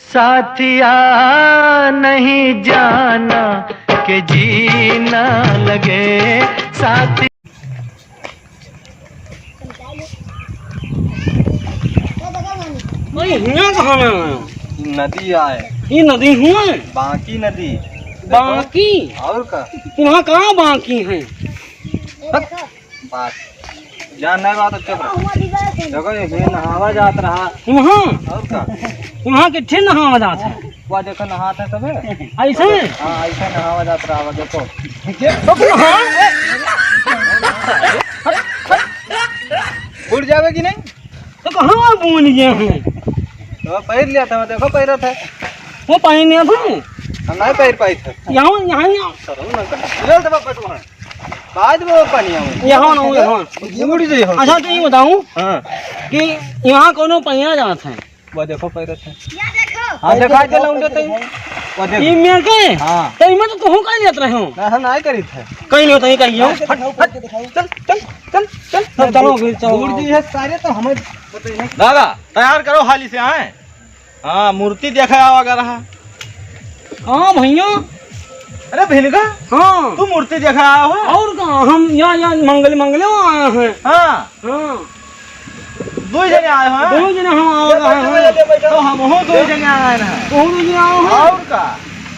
साथिया नहीं जाना कि जीना लगे साथी। यहाँ कहाँ में नदी आए, ये नदी हुआ बाकी नदी बाकी और का वहाँ कहाँ बाकी है बात जान नहीं बात चुप रह। देखो ये नहावा जात रहा वहाँ और का वहाँ कितने नहावा जाता है वो देखो नहाते तबे ऐसे हाँ ऐसे नहावा जात रहा वो देखो उड़ जावे कि नहीं तो कहाँ बोल गए हैं तो पैर लिया था देखो पैर था वो पानी नहीं था हम नहीं पैर पाई थे यहाँ यहाँ यहाँ ले दबा पटवा बाद में वो पानी आवे यहाँ ना यहाँ उड़ जाई हो। अच्छा तो ये बताऊँ हाँ कि यहाँ कोनो पहिया जाता है वो देखो पैर था हाँ दिखाई दे लौंडे तो वो ये देखो मेरे के हाँ तो इनमें तो कहूँ कहीं जाते रहे हो हम नहीं करी थे कहीं नहीं होता ही कहीं हो चल चल चल चल चल चलो फिर चलो मूर्ति है सारे तो हमें दादा तैयार करो हाली से आए हाँ मूर्ति देखा वगैरह हाँ भैया अरे भिनगा हाँ तू मूर्ति देखा आया हो और कहाँ हम यहाँ मंगल मंगले आए हैं हाँ हाँ दो जने आए हैं दो जने हम आए हैं तो हम हो दो जने आए हैं कौन दो जने आए हैं और का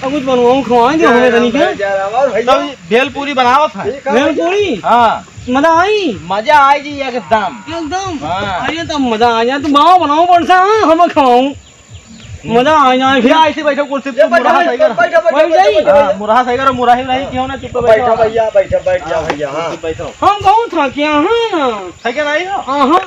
अब कुछ बनवाऊँ खवाएं दे हमें तनी के तो भेलपूरी बनावत है भेलपूरी हाँ मजा आई मजा आई जी एकदम एकदम हाँ। अरे तब मजा आ जाए तो बाव बनाओ पड़ता है हमें खवाऊँ मजा आ जाए फिर ऐसे बैठो कुर्सी पे मुराहा सही कर बैठ जाइए हाँ, मुराहा सही करो मुराही नहीं क्यों ना चुप बैठो भैया बैठो बैठ जाओ भैया हाँ बैठो हम कहूँ था क्या है ना है क्या नहीं हो हाँ हाँ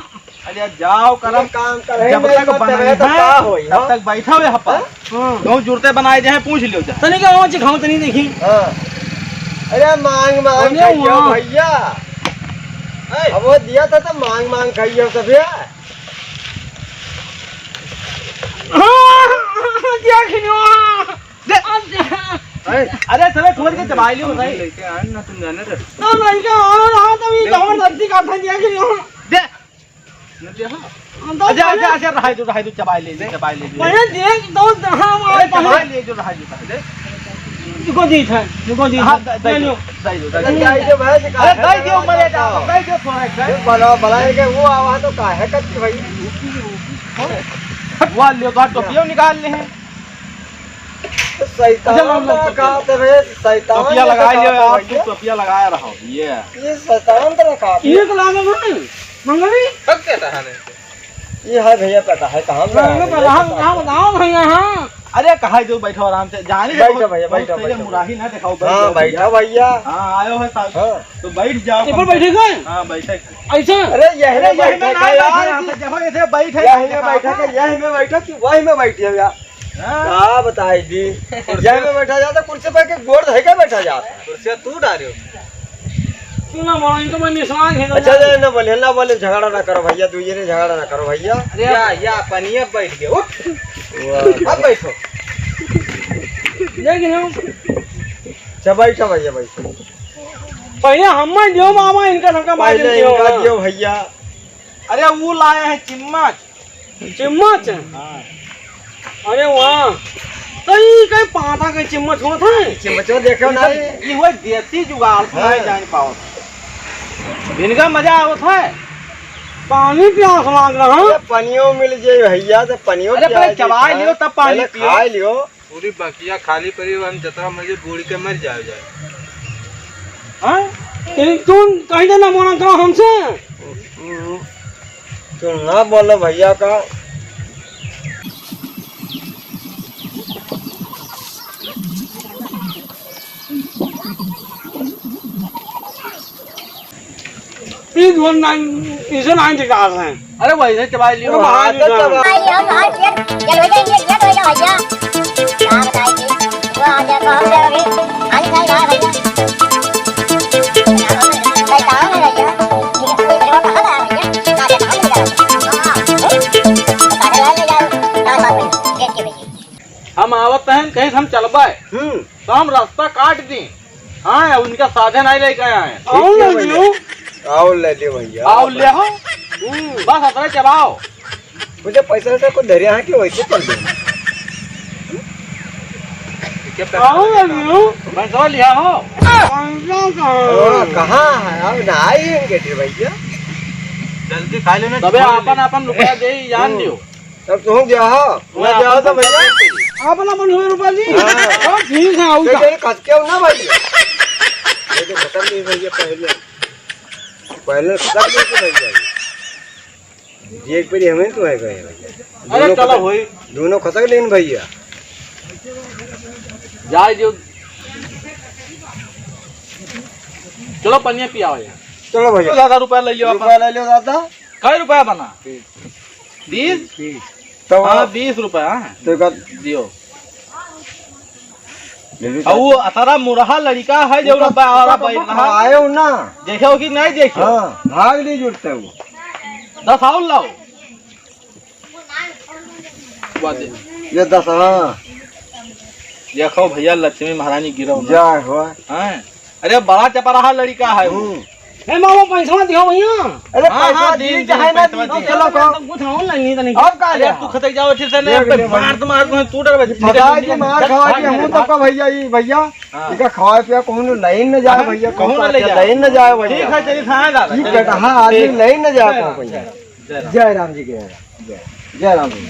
अरे जाओ कलम काम कर जब तक बनाए है तब तक बैठा हुए हप्पा हाँ गाँव जुड़ते बनाए जाए पूछ लियो जा तनी क्या वहाँ चिखाओ तनी देखी अरे मांग मांग अरे खाइयो वाह। भैया अब वो दिया था तो मांग मांग खाइयो तो भैया क्या खिलो अरे चले खोल के चबाई लियो भाई लेके आए ना तुम जाने रे ना नहीं क्या आ रहा था ये जबरदस्ती का था दिया खिलो दे न दे हां अच्छा अच्छा अच्छा रहाई दो चबाई ले पहले देख दो हम आए चबाई ले जो रहाई दे को दी था हां दे लो जाई जो भाई से अरे दे दियो मरे जा दे दियो थोड़ा बड़ा बड़ा है कि वो आवा तो काहे करती भाई वो लियो तो टोपियो निकाल ले हैं शैतान का तो रे शैतान टोपिया लगा लियो आप तो टोपिया लगाया रहो ये शैतान तरह का ये तो लागे ना मंगली कब कहता है ये है भैया पता है कहां लागे पर हम बताओ भैया हां अरे कहा जो बैठो आराम से जाने बैठो भैया, बैठो, बैठो। मुराही ना दिखाओ हां बैठा भैया हां आयो है साहब हां तो बैठ जाओ ऊपर बैठे गए हां बैठे ऐसा अरे यही अरे में यही में बैठा ना यार देखो ऐसे बैठे यही में बैठा के यही में बैठा कि वही में बैठी है भैया क्या बताई जी यही में बैठा जाता कुर्सी पे के गोड़ धइ के बैठा जाता कुर्सी तू डालियो क्यों ना बोलो इनको मैं निशान है अच्छा ना बोले झगड़ा ना करो भैया दूसरे ने झगड़ा ना करो भैया या पनिया बैठ गए उठ अब बैठो देख लो अच्छा बैठो भैया बैठो पहले हम जो मामा इनका सबका मालूम पहले इनका दियो भैया अरे वो लाया है चिम्मच चम्मच अरे वाह कई कई पाता के चम्मच होता है चिमचो देखो ना ये वो देसी जुगाड़ से नहीं जान पाओ इनका मजा आवत है पानी प्यास लाग रहा है पनियो मिल जाए भैया तो पनियो अरे पहले चबा लियो तब पानी पियो खा लियो पूरी बकिया खाली पड़ी हम जतरा मजे बूढ़ के मर जाए हां तू कहीं तो ना बोला करो हमसे तो ना बोलो भैया का प्लीज वन नाइन इसे नाइन दिखा रहे हैं अरे वैसे चबा लियो हम आवत हैं कहीं हम चलबे तो हम रास्ता काट दी हाँ उनका साधन आई लेके आए आओ ले लियो भैया आओ ले हो बस अपने चबाओ मुझे पैसा से कोई धैर्य है कि वैसे चल दे आओ लियो पैसा लिया हो कहाँ है अब नहाई है भैया जल्दी खा लेना तबे अपन रुपया दे जान लियो तब तुम गया हो मैं गया तो भैया अपना अपन 100 रुपया दी हाँ। और ठीक है आऊ लेकिन खस के ना भैया ये तो खत्म नहीं भैया पहले खत्म नहीं थे भैया ये एक पेड़ी हमें तो है भैया अरे चलो होई दोनों खसक लेन भैया जाए जो चलो पनिया पियाओ यार चलो भैया ज्यादा रुपया ले लियो रुपया ले लो दादा कई रुपया बना 20 तो हाँ 20 रुपया तो का दियो ले लो और वो अतरा मुरहा लड़का है जो रुपया और पैसा आए हो ना देखो कि नहीं देखो हाँ भाग नहीं जुटते वो 10 और लाओ बात ये 10 हाँ देखो भैया लक्ष्मी महारानी गिरो जाए हो हैं अरे बड़ा चपराहा लड़का है वो ए मामा पैसा दियो भैया अरे हाँ, पैसा हाँ, दी दी, चाहे ना पैसा दी दी। चलो कहो कुछ ऑनलाइन नहीं तने अब का अरे ले तू खतक जाओ अच्छे से देख ले, मार तो मार को टूट रहा बताए कि मार खवा के हूं तो का भैया ये भैया हाँ। इका खवाए पिया कहूं लाइन न जाए हाँ, भैया कहूं न ले जाए। लाइन न जाए भैया ठीक है चलिए थाने दादा ठीक बेटा हाँ आदमी लाइन न जाए जय कहूं राम, भैया जय राम। जय राम जी के जय राम जी